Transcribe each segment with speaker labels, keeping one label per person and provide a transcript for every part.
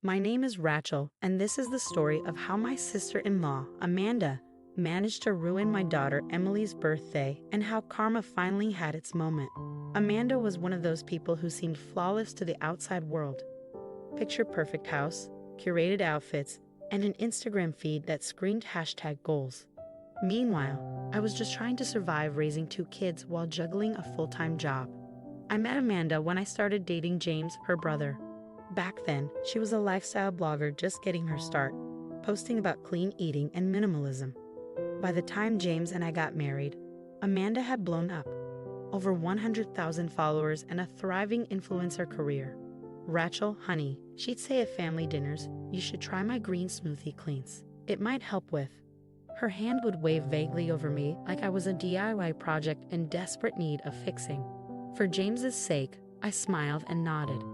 Speaker 1: My name is Rachel, and this is the story of how my sister-in-law, Amanda, managed to ruin my daughter Emily's birthday and how karma finally had its moment. Amanda was one of those people who seemed flawless to the outside world. Picture perfect house, curated outfits, and an Instagram feed that screamed #goals. Meanwhile, I was just trying to survive raising 2 kids while juggling a full-time job. I met Amanda when I started dating James, her brother. Back then, she was a lifestyle blogger just getting her start, posting about clean eating and minimalism. By the time James and I got married, Amanda had blown up. Over 100,000 followers and a thriving influencer career. Rachel, honey, she'd say at family dinners, you should try my green smoothie cleanse. It might help with. Her hand would wave vaguely over me like I was a DIY project in desperate need of fixing. For James's sake, I smiled and nodded.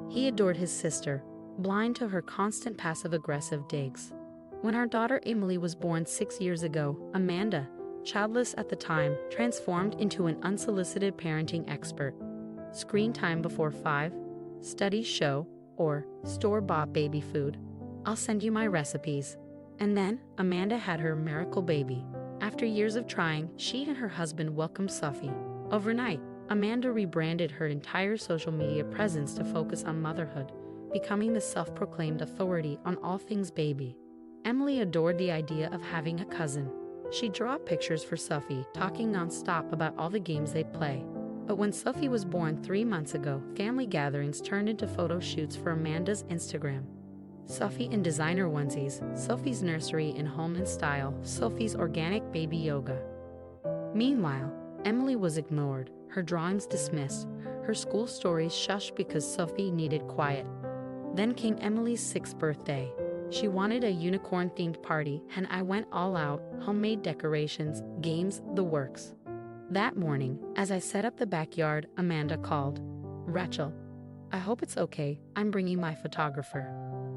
Speaker 1: He adored his sister, blind to her constant passive-aggressive digs. When our daughter Emily was born 6 years ago, Amanda, childless at the time, transformed into an unsolicited parenting expert. Screen time before 5, studies show, or store-bought baby food. I'll send you my recipes. And then, Amanda had her miracle baby. After years of trying, she and her husband welcomed Sophie. Overnight, Amanda rebranded her entire social media presence to focus on motherhood, becoming the self-proclaimed authority on all things baby. Emily adored the idea of having a cousin. She'd draw pictures for Sophie, talking non-stop about all the games they'd play. But when Sophie was born 3 months ago, family gatherings turned into photo shoots for Amanda's Instagram. Sophie in designer onesies, Sophie's nursery in home and style, Sophie's organic baby yoga. Meanwhile, Emily was ignored, her drawings dismissed, her school stories shushed because Sophie needed quiet. Then came Emily's 6th birthday. She wanted a unicorn-themed party, and I went all out, homemade decorations, games, the works. That morning, as I set up the backyard, Amanda called. Rachel, I hope it's okay, I'm bringing my photographer.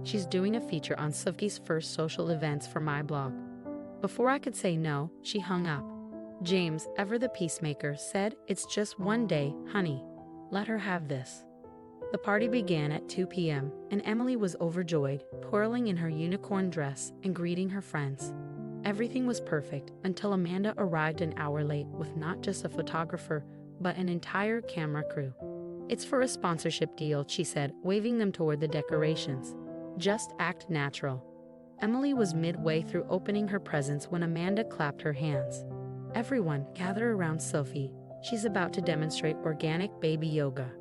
Speaker 1: She's doing a feature on Sophie's first social events for my blog. Before I could say no, she hung up. James, ever the peacemaker, said, it's just one day, honey. Let her have this. The party began at 2 p.m., and Emily was overjoyed, twirling in her unicorn dress and greeting her friends. Everything was perfect until Amanda arrived an hour late with not just a photographer, but an entire camera crew. It's for a sponsorship deal, she said, waving them toward the decorations. Just act natural. Emily was midway through opening her presents when Amanda clapped her hands. Everyone, gather around Sophie. She's about to demonstrate organic baby yoga.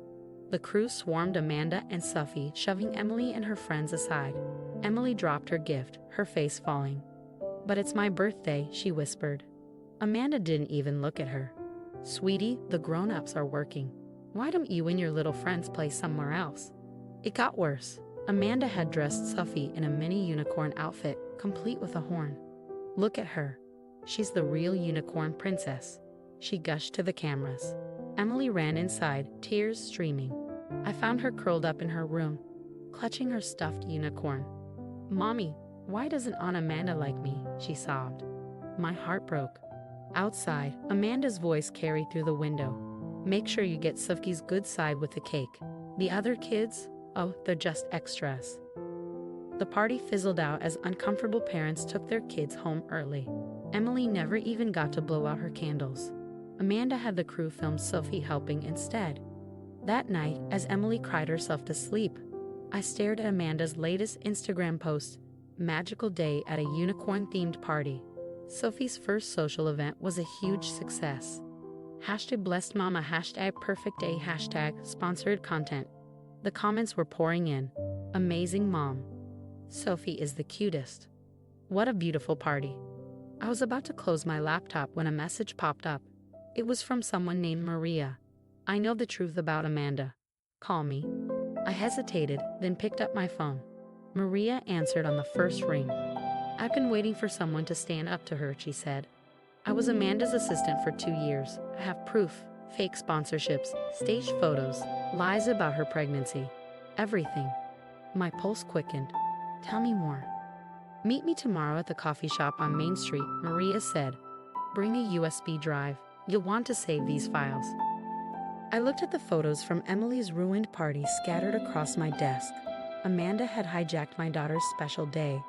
Speaker 1: The crew swarmed Amanda and Sophie, shoving Emily and her friends aside. Emily dropped her gift, her face falling. But it's my birthday, she whispered. Amanda didn't even look at her. Sweetie, the grown-ups are working. Why don't you and your little friends play somewhere else? It got worse. Amanda had dressed Sophie in a mini unicorn outfit, complete with a horn. Look at her. She's the real unicorn princess, she gushed to the cameras. Emily ran inside, tears streaming. I found her curled up in her room, clutching her stuffed unicorn. Mommy, why doesn't Aunt Amanda like me? She sobbed. My heart broke. Outside, Amanda's voice carried through the window. Make sure you get Sophie's good side with the cake. The other kids? Oh, they're just extras. The party fizzled out as uncomfortable parents took their kids home early. Emily never even got to blow out her candles. Amanda had the crew film Sophie helping instead. That night, as Emily cried herself to sleep, I stared at Amanda's latest Instagram post, magical day at a unicorn-themed party. Sophie's first social event was a huge success. #blessedmama, #perfect day, #sponsored content. The comments were pouring in. Amazing mom. Sophie is the cutest. What a beautiful party. I was about to close my laptop when a message popped up. It was from someone named Maria. I know the truth about Amanda. Call me. I hesitated, then picked up my phone. Maria answered on the first ring. I've been waiting for someone to stand up to her, she said. I was Amanda's assistant for 2 years. I have proof, fake sponsorships, staged photos, lies about her pregnancy. Everything. My pulse quickened. Tell me more. Meet me tomorrow at the coffee shop on Main Street, Maria said. Bring a USB drive. You'll want to save these files. I looked at the photos from Emily's ruined party scattered across my desk. Amanda had hijacked my daughter's special day,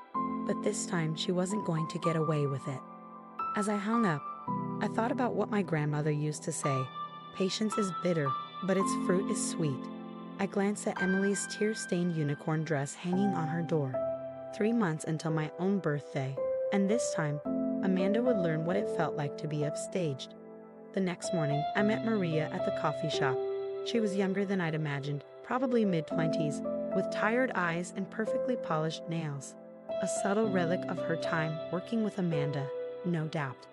Speaker 1: but this time she wasn't going to get away with it. As I hung up, I thought about what my grandmother used to say: patience is bitter, but its fruit is sweet. I glanced at Emily's tear-stained unicorn dress hanging on her door. 3 months until my own birthday, and this time, Amanda would learn what it felt like to be upstaged. The next morning, I met Maria at the coffee shop. She was younger than I'd imagined, probably mid-20s, with tired eyes and perfectly polished nails. A subtle relic of her time working with Amanda, no doubt.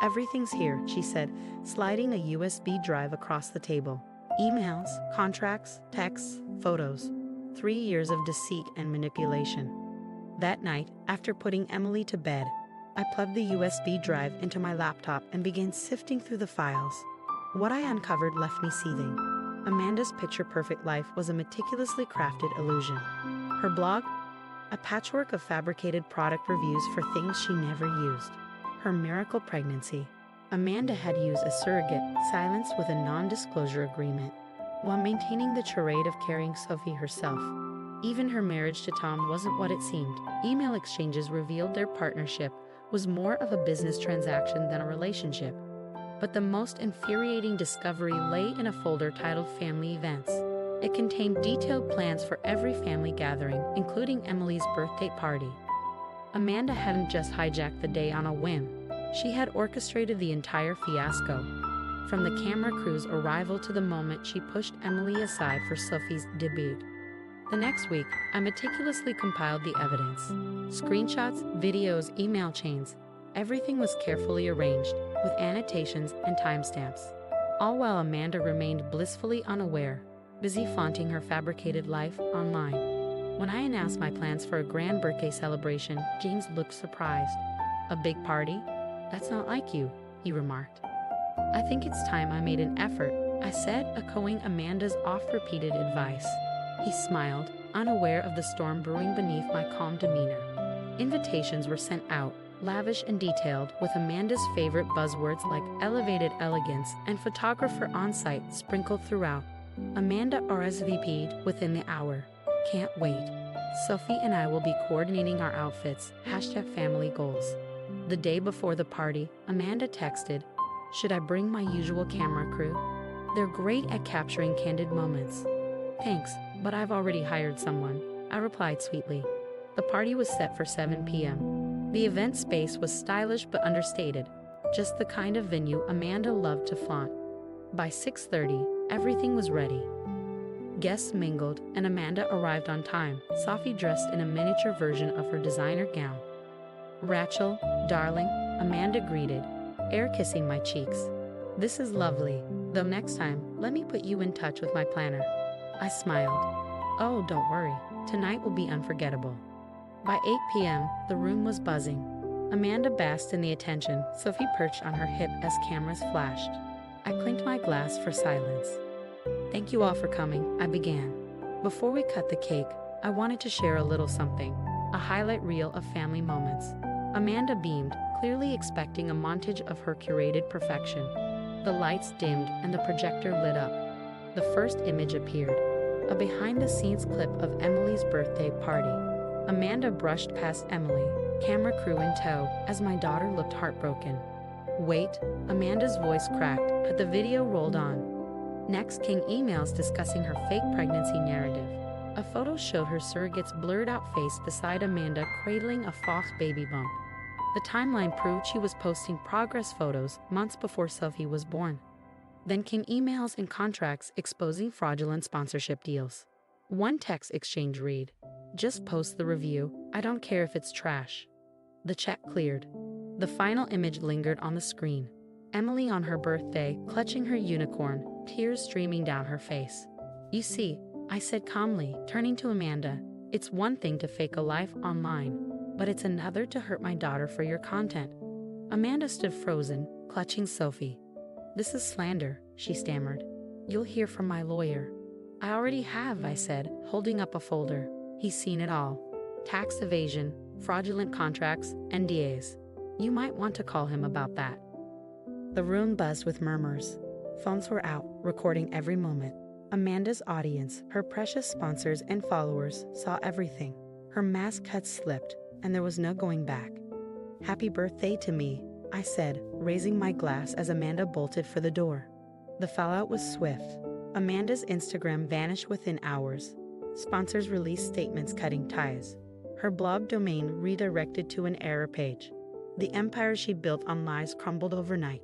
Speaker 1: "Everything's here," she said, sliding a USB drive across the table. Emails, contracts, texts, photos. 3 years of deceit and manipulation. That night, after putting Emily to bed, I plugged the USB drive into my laptop and began sifting through the files. What I uncovered left me seething. Amanda's picture-perfect life was a meticulously crafted illusion. Her blog? A patchwork of fabricated product reviews for things she never used. Her miracle pregnancy. Amanda had used a surrogate, silenced with a non-disclosure agreement, while maintaining the charade of carrying Sophie herself. Even her marriage to Tom wasn't what it seemed. Email exchanges revealed their partnership was more of a business transaction than a relationship. But the most infuriating discovery lay in a folder titled Family Events. It contained detailed plans for every family gathering, including Emily's birthday party. Amanda hadn't just hijacked the day on a whim. She had orchestrated the entire fiasco. From the camera crew's arrival to the moment she pushed Emily aside for Sophie's debut. The next week, I meticulously compiled the evidence. Screenshots, videos, email chains. Everything was carefully arranged, with annotations and timestamps. All while Amanda remained blissfully unaware, busy flaunting her fabricated life online. When I announced my plans for a grand birthday celebration, James looked surprised. "A big party? That's not like you," he remarked. "I think it's time I made an effort," I said, echoing Amanda's oft-repeated advice. He smiled, unaware of the storm brewing beneath my calm demeanor. Invitations were sent out, lavish and detailed, with Amanda's favorite buzzwords like elevated elegance and photographer on-site sprinkled throughout. Amanda RSVP'd within the hour. "Can't wait. Sophie and I will be coordinating our outfits. #family goals." The day before the party, Amanda texted, "Should I bring my usual camera crew? They're great at capturing candid moments." "Thanks, but I've already hired someone," I replied sweetly. The party was set for 7 p.m. The event space was stylish but understated, just the kind of venue Amanda loved to flaunt. By 6:30, everything was ready. Guests mingled, and Amanda arrived on time, Sophie dressed in a miniature version of her designer gown. "Rachel, darling," Amanda greeted, air kissing my cheeks. "This is lovely, though next time, let me put you in touch with my planner." I smiled. "Oh, don't worry, tonight will be unforgettable." By 8 p.m., the room was buzzing. Amanda basked in the attention, Sophie perched on her hip as cameras flashed. I clinked my glass for silence. "Thank you all for coming," I began. "Before we cut the cake, I wanted to share a little something, a highlight reel of family moments." Amanda beamed, clearly expecting a montage of her curated perfection. The lights dimmed and the projector lit up. The first image appeared, a behind-the-scenes clip of Emily's birthday party. Amanda brushed past Emily, camera crew in tow, as my daughter looked heartbroken. "Wait," Amanda's voice cracked, but the video rolled on. Next came emails discussing her fake pregnancy narrative. A photo showed her surrogate's blurred-out face beside Amanda cradling a false baby bump. The timeline proved she was posting progress photos months before Sophie was born. Then came emails and contracts exposing fraudulent sponsorship deals. One text exchange read, "Just post the review, I don't care if it's trash." The check cleared. The final image lingered on the screen. Emily on her birthday, clutching her unicorn, tears streaming down her face. "You see," I said calmly, turning to Amanda, "it's one thing to fake a life online, but it's another to hurt my daughter for your content." Amanda stood frozen, clutching Sophie. "This is slander," she stammered. "You'll hear from my lawyer." "I already have," I said, holding up a folder. "He's seen it all. Tax evasion, fraudulent contracts, NDAs. You might want to call him about that." The room buzzed with murmurs. Phones were out, recording every moment. Amanda's audience, her precious sponsors and followers, saw everything. Her mask had slipped, and there was no going back. "Happy birthday to me," I said, raising my glass as Amanda bolted for the door. The fallout was swift. Amanda's Instagram vanished within hours. Sponsors released statements cutting ties. Her blog domain redirected to an error page. The empire she built on lies crumbled overnight.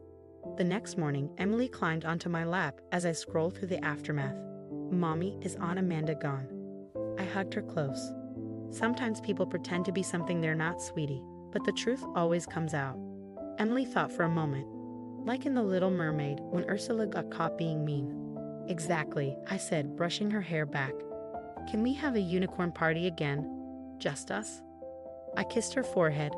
Speaker 1: The next morning, Emily climbed onto my lap as I scrolled through the aftermath. "Mommy, is Aunt Amanda gone?" I hugged her close. "Sometimes people pretend to be something they're not, sweetie, but the truth always comes out." Emily thought for a moment. "Like in The Little Mermaid, when Ursula got caught being mean." "Exactly," I said, brushing her hair back. "Can we have a unicorn party again? Just us?" I kissed her forehead.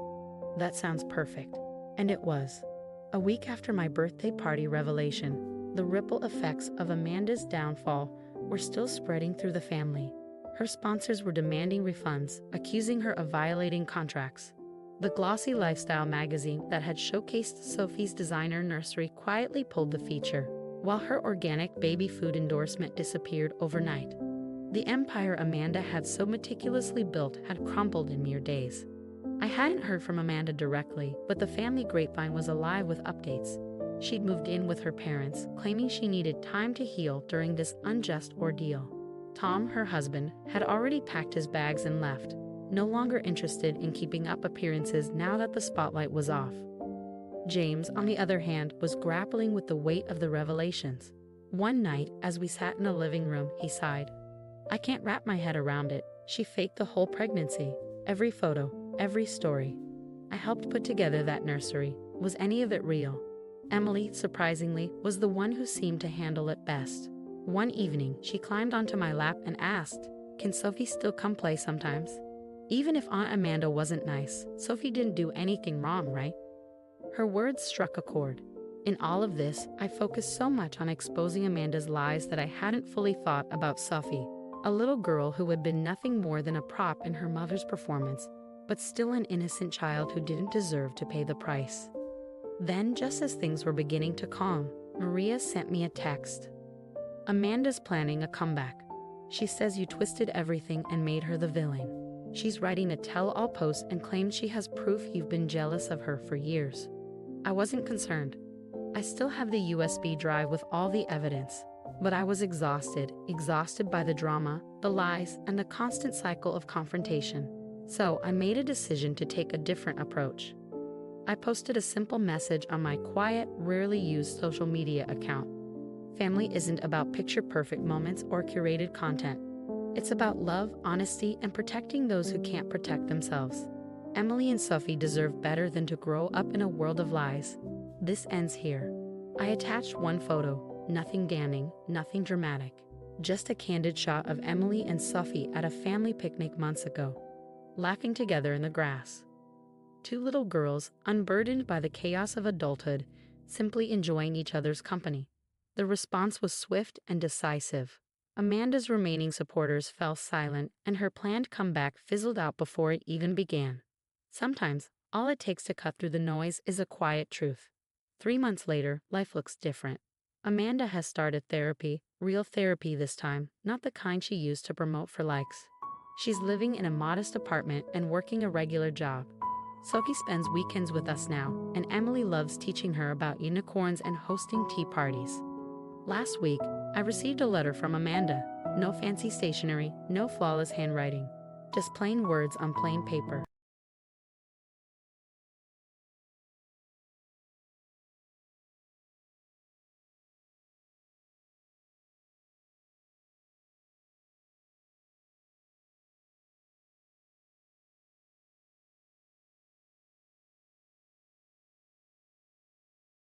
Speaker 1: "That sounds perfect." And it was. A week after my birthday party revelation, the ripple effects of Amanda's downfall were still spreading through the family. Her sponsors were demanding refunds, accusing her of violating contracts. The glossy lifestyle magazine that had showcased Sophie's designer nursery quietly pulled the feature, while her organic baby food endorsement disappeared overnight. The empire Amanda had so meticulously built had crumbled in mere days. I hadn't heard from Amanda directly, but the family grapevine was alive with updates. She'd moved in with her parents, claiming she needed time to heal during this unjust ordeal. Tom, her husband, had already packed his bags and left, no longer interested in keeping up appearances now that the spotlight was off. James, on the other hand, was grappling with the weight of the revelations. One night, as we sat in a living room, he sighed. "I can't wrap my head around it. She faked the whole pregnancy. Every photo, every story. I helped put together that nursery. Was any of it real?" Emily, surprisingly, was the one who seemed to handle it best. One evening, she climbed onto my lap and asked, "Can Sophie still come play sometimes?" Even if Aunt Amanda wasn't nice, Sophie didn't do anything wrong, right? Her words struck a chord. In all of this, I focused so much on exposing Amanda's lies that I hadn't fully thought about Sophie, a little girl who had been nothing more than a prop in her mother's performance, but still an innocent child who didn't deserve to pay the price. Then, just as things were beginning to calm, Maria sent me a text. "Amanda's planning a comeback. She says you twisted everything and made her the villain. She's writing a tell-all post and claims she has proof you've been jealous of her for years." I wasn't concerned. I still have the USB drive with all the evidence, but I was exhausted by the drama, the lies, and the constant cycle of confrontation. So I made a decision to take a different approach. I posted a simple message on my quiet, rarely used social media account. Family isn't about picture-perfect moments or curated content. It's about love, honesty, and protecting those who can't protect themselves. Emily and Sophie deserve better than to grow up in a world of lies. This ends here. I attached one photo, nothing damning, nothing dramatic. Just a candid shot of Emily and Sophie at a family picnic months ago, laughing together in the grass. Two little girls, unburdened by the chaos of adulthood, simply enjoying each other's company. The response was swift and decisive. Amanda's remaining supporters fell silent, and her planned comeback fizzled out before it even began. Sometimes, all it takes to cut through the noise is a quiet truth. 3 months later, life looks different. Amanda has started therapy, real therapy this time, not the kind she used to promote for likes. She's living in a modest apartment and working a regular job. Sophie spends weekends with us now, and Emily loves teaching her about unicorns and hosting tea parties. Last week, I received a letter from Amanda. No fancy stationery, no flawless handwriting. Just plain words on plain paper.